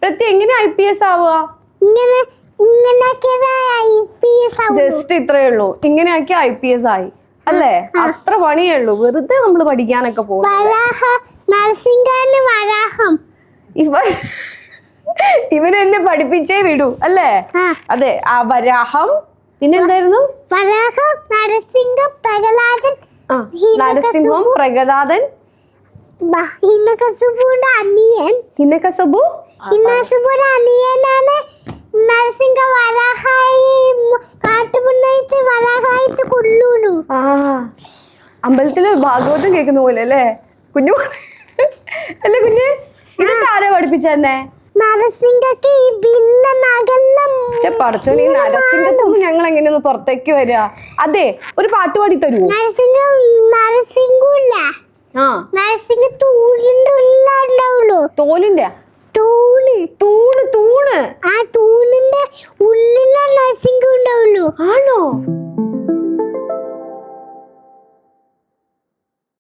ഏട്ടത്തി എങ്ങനെ IPS ആവുക? ജസ്റ്റ് ഇത്രേ ഉള്ളൂ, ഇങ്ങനെ ആക്കി IPS ആയി അല്ലേ? അത്ര പണിയേ ഉള്ളൂ, വെറുതെ നമ്മൾ പഠിക്കാനൊക്കെ പോകും. ഇവരെന്നെ പഠിപ്പിച്ചേ വിടൂ അല്ലേ? അതെ, ആ വരാഹം. പിന്നെന്തായിരുന്നു? നരസിംഹം, പ്രഗലാദൻ, ഹിരണ്യകശിപുവിന്റെ അനിയനാണ് നരസിംഹ. അമ്പലത്തില് ഭാഗവതം കേൾക്കുന്ന പോലെ അല്ലേ കുഞ്ഞു? അല്ലേ കുഞ്ഞ്? ഇതൊക്കെ ആരാ പഠിപ്പിച്ചെന്നെ? പടച്ചോനെ, ഈ നരസിംഹത്തൊന്നും ഞങ്ങൾ എങ്ങനെയൊന്ന് പുറത്തേക്ക് വരിക? അതെ, ഒരു പാട്ട് പാടി തരുമോ? തോലിന്റെ തൂണ് തൂണ് ആ തൂണിന്റെ ഉള്ളിലാണ് നരസിംഹം ഉണ്ടാവുള്ളൂ. ആണോ?